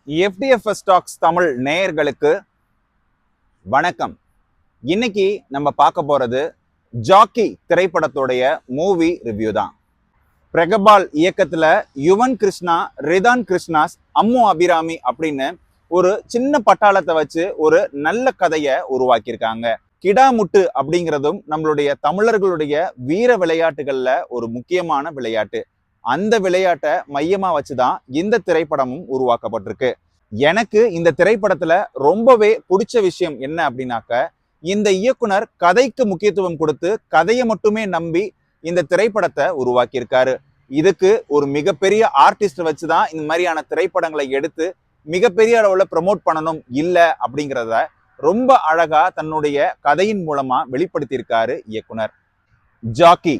FDFS tax Tamil நேயர்களுக்கு வணக்கம். இன்னைக்கு நம்ம பார்க்க போறது ஜாக்கி திரைப்படத்துடைய மூவி ரிவ்யூ தான். பிரகபால் இயக்கத்துல யுவன் கிருஷ்ணா, ரிதான் கிருஷ்ணாஸ், அம்மு அபிராமி அப்படின்னு ஒரு சின்ன பட்டாளத்தை வச்சு ஒரு நல்ல கதையை உருவாக்கியிருக்காங்க. கிடாமுட்டு அப்படிங்கிறதும் நம்மளுடைய தமிழர்களுடைய வீர விளையாட்டுகள்ல ஒரு முக்கியமான விளையாட்டு. அந்த விளையாட்டை மையமா வச்சுதான் இந்த திரைப்படமும் உருவாக்கப்பட்டிருக்கு. எனக்கு இந்த திரைப்படத்துல ரொம்பவே பிடிச்ச விஷயம் என்ன அப்படின்னாக்க, இந்த இயக்குனர் கதைக்கு முக்கியத்துவம் கொடுத்து கதையை மட்டுமே நம்பி இந்த திரைப்படத்தை உருவாக்கியிருக்காரு. இதுக்கு ஒரு மிகப்பெரிய ஆர்டிஸ்ட் வச்சுதான் இந்த மாதிரியான திரைப்படங்களை எடுத்து மிகப்பெரிய அளவுல ப்ரமோட் பண்ணணும் இல்ல அப்படிங்கிறத ரொம்ப அழகா தன்னுடைய கதையின் மூலமா வெளிப்படுத்தியிருக்காரு இயக்குனர். ஜாக்கி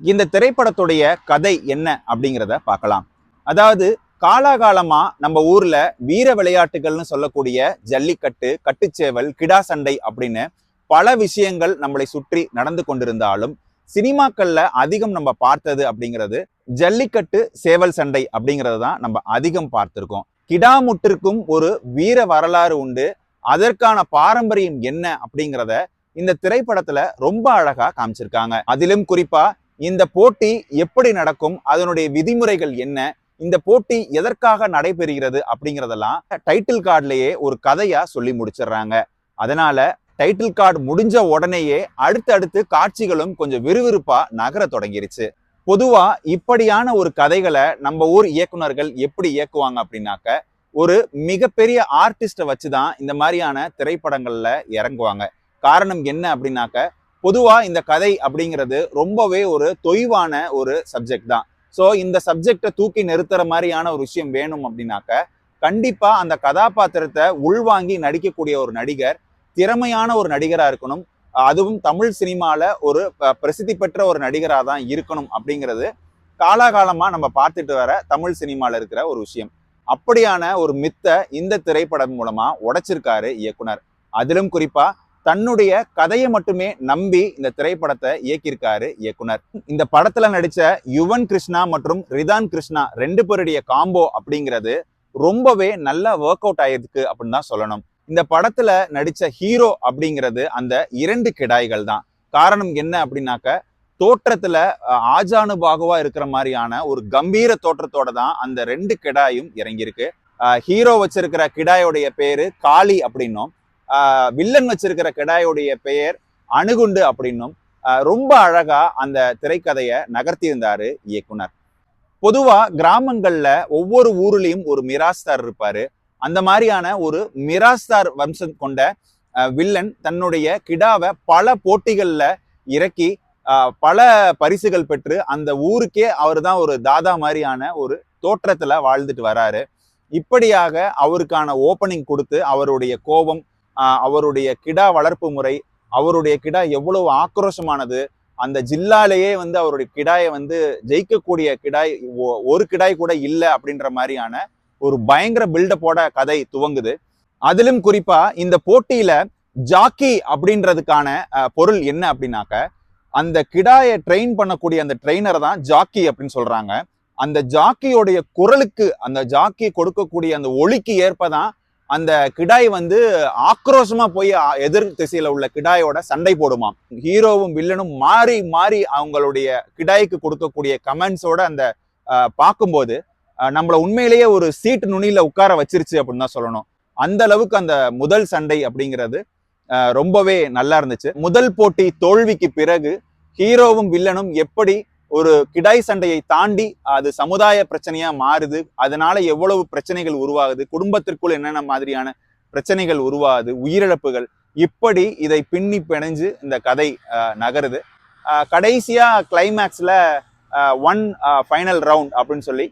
இந்த திரைப்படத்துடைய கதை என்ன அப்படிங்கிறத பார்க்கலாம். அதாவது காலாகாலமா நம்ம ஊர்ல வீர விளையாட்டுகள்னு சொல்லக்கூடிய ஜல்லிக்கட்டு, கட்டுச்சேவல், கிடா சண்டை அப்படின்னு பல விஷயங்கள் நம்மளை சுற்றி நடந்து கொண்டிருந்தாலும் சினிமாக்கள்ல அதிகம் நம்ம பார்த்தது அப்படிங்கிறது ஜல்லிக்கட்டு, சேவல் சண்டை அப்படிங்கிறது தான் நம்ம அதிகம் பார்த்திருக்கோம். கிடாமுட்டிற்கும் ஒரு வீர வரலாறு உண்டு. அதற்கான பாரம்பரியம் என்ன அப்படிங்கிறத இந்த திரைப்படத்துல ரொம்ப அழகா காமிச்சிருக்காங்க. அதிலும் குறிப்பா இந்த போட்டி எப்படி நடக்கும், அதனுடைய விதிமுறைகள் என்ன, இந்த போட்டி எதற்காக நடைபெறுகிறது அப்படிங்கிறதெல்லாம் டைட்டில் கார்டுலயே ஒரு கதையா சொல்லி முடிச்சிடுறாங்க. அதனால டைட்டில் கார்டு முடிஞ்ச உடனேயே அடுத்தடுத்து காட்சிகளும் கொஞ்சம் விறுவிறுப்பா நகர தொடங்கிருச்சு. பொதுவா இப்படியான ஒரு கதைகளை நம்ம ஊர் இயக்குனர்கள் எப்படி இயக்குவாங்க அப்படின்னாக்க, ஒரு மிகப்பெரிய ஆர்டிஸ்ட வச்சுதான் இந்த மாதிரியான திரைப்படங்கள்ல இறங்குவாங்க. காரணம் என்ன அப்படின்னாக்க, பொதுவா இந்த கதை அப்படிங்கிறது ரொம்பவே ஒரு தொய்வான ஒரு சப்ஜெக்ட் தான். ஸோ இந்த சப்ஜெக்டை தூக்கி நிறுத்துற மாதிரியான ஒரு விஷயம் வேணும் அப்படின்னாக்க, கண்டிப்பா அந்த கதாபாத்திரத்தை உள்வாங்கி நடிக்கக்கூடிய ஒரு நடிகர் திறமையான ஒரு நடிகரா இருக்கணும். அதுவும் தமிழ் சினிமால ஒரு பிரசித்தி பெற்ற ஒரு நடிகரா தான் இருக்கணும் அப்படிங்கிறது காலாகாலமா நம்ம பார்த்துட்டு வர தமிழ் சினிமால இருக்கிற ஒரு விஷயம். அப்படியான ஒரு மித்தை இந்த திரைப்படம் மூலமா உடைச்சிருக்காரு இயக்குனர். அதிலும் குறிப்பா தன்னுடைய கதையை மட்டுமே நம்பி இந்த திரைப்படத்தை இயக்கியிருக்காரு இயக்குனர். இந்த படத்துல நடிச்ச யுவன் கிருஷ்ணா மற்றும் ரிதான் கிருஷ்ணா ரெண்டு பேருடைய காம்போ அப்படிங்கிறது ரொம்பவே நல்லா ஒர்க் அவுட் ஆயிருக்கு அப்படின்னு தான் சொல்லணும். இந்த படத்துல நடிச்ச ஹீரோ அப்படிங்கிறது அந்த இரண்டு கிடாய்கள் தான். காரணம் என்ன அப்படின்னாக்க, தோற்றத்துல ஆஜானுபாகுவா இருக்கிற மாதிரியான ஒரு கம்பீர தோற்றத்தோட தான் அந்த ரெண்டு கிடாயும் இறங்கியிருக்கு. ஹீரோ வச்சிருக்கிற கிடாயோடைய பேரு காளி அப்படின்னும், வில்லன் வச்சிருக்கிற கிடாயோடைய பெயர் அணுகுண்டு அப்படின்னும் ரொம்ப அழகா அந்த திரைக்கதையை நகர்த்தி இருந்தாரு இயக்குனர். பொதுவா கிராமங்கள்ல ஒவ்வொரு ஊர்லயும் ஒரு மிராஸ்தார் இருப்பாரு. அந்த மாதிரியான ஒரு மிராஸ்தார் வம்சம் கொண்ட வில்லன் தன்னுடைய கிடாவை பல போட்டிகள்ல இறக்கி பல பரிசுகள் பெற்று அந்த ஊருக்கே அவர் தான் ஒரு தாதா மாதிரியான ஒரு தோற்றத்துல வாழ்ந்துட்டு வராரு. இப்படியாக அவருக்கான ஓப்பனிங் கொடுத்து அவருடைய கோபம், அவருடைய கிடா வளர்ப்பு முறை, அவருடைய கிடா எவ்வளவு ஆக்ரோஷமானது, அந்த ஜில்லாலேயே அவருடைய கிடாயை ஜெயிக்கக்கூடிய கிடாய் ஒரு கிடாய் கூட இல்லை அப்படின்ற மாதிரியான ஒரு பயங்கர பில்டப்போட கதை துவங்குது. அதிலும் குறிப்பா இந்த போட்டியில ஜாக்கி அப்படின்றதுக்கான பொருள் என்ன அப்படின்னாக்க, அந்த கிடாயை ட்ரெயின் பண்ணக்கூடிய அந்த ட்ரெயினர் தான் ஜாக்கி அப்படின்னு சொல்றாங்க. அந்த ஜாக்கியோடைய குரலுக்கு, அந்த ஜாக்கி கொடுக்கக்கூடிய அந்த ஒலிக்கு ஏற்பதான் அந்த கிடாய் ஆக்ரோஷமா போய் எதிர் திசையில உள்ள கிடாயோட சண்டை போடுமாம். ஹீரோவும் வில்லனும் மாறி மாறி அவங்களுடைய கிடாய்க்கு கொடுக்கக்கூடிய கமெண்ட்ஸோட அந்த பார்க்கும்போது நம்மள உண்மையிலேயே ஒரு சீட்டு நுனியில உட்கார வச்சிருச்சு அப்படின்னு தான் சொல்லணும். அந்த அளவுக்கு அந்த முதல் சண்டை அப்படிங்கிறது ரொம்பவே நல்லா இருந்துச்சு. முதல் போட்டி தோல்விக்கு பிறகு ஹீரோவும் வில்லனும் எப்படி ஒரு கிடாய் சண்டையை தாண்டி அது சமுதாய பிரச்சனையா மாறுது, அதனால எவ்வளவு பிரச்சனைகள் உருவாகுது, குடும்பத்திற்குள் என்னென்ன மாதிரியான பிரச்சனைகள் உருவாகுது, உயிரிழப்புகள், இப்படி இதை பின்னி பிணைஞ்சு இந்த கதை நகருது. கடைசியா கிளைமேக்ஸ்ல ஒன் ஃபைனல் ரவுண்ட் அப்படின்னு சொல்லி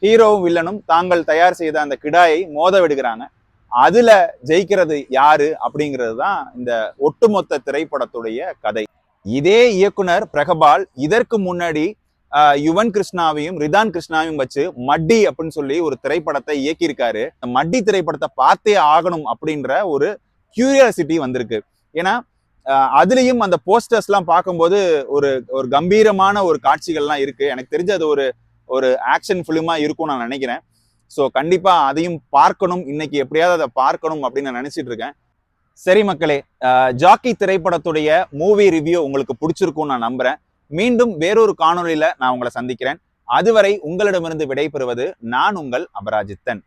ஹீரோவும் வில்லனும் தாங்கள் தயார் செய்த அந்த கிடாயை மோத விடுகிறாங்க. அதுல ஜெயிக்கிறது யாரு அப்படிங்கிறது தான் இந்த ஒட்டுமொத்த திரைப்படத்துடைய கதை. இதே இயக்குனர் பிரகபால் இதற்கு முன்னாடி யுவன் கிருஷ்ணாவையும் ரிதான் கிருஷ்ணாவையும் வச்சு மட்டி அப்படின்னு சொல்லி ஒரு திரைப்படத்தை இயக்கியிருக்காரு. மட்டி திரைப்படத்தை பார்த்தே ஆகணும் அப்படின்ற ஒரு கியூரியாசிட்டி வந்திருக்கு. ஏன்னா அதுலயும் அந்த போஸ்டர்ஸ் எல்லாம் பார்க்கும்போது ஒரு ஒரு கம்பீரமான ஒரு காட்சிகள்லாம் இருக்கு. எனக்கு தெரிஞ்சு அது ஒரு ஒரு ஆக்ஷன் ஃபிலிமா இருக்கும் நான் நினைக்கிறேன். ஸோ கண்டிப்பா அதையும் பார்க்கணும், இன்னைக்கு எப்படியாவது அதை பார்க்கணும் அப்படின்னு நான் நினைச்சிட்டு இருக்கேன். சரி மக்களே, ஜாக்கி திரைப்படத்துடைய மூவி ரிவ்யூ உங்களுக்கு பிடிச்சிருக்கும்னு நான் நம்புறேன். மீண்டும் வேறொரு காணொளியில நான் உங்களை சந்திக்கிறேன். அதுவரை உங்களிடமிருந்து விடைபெறுவது நான் உங்கள் அபராஜித்தன்.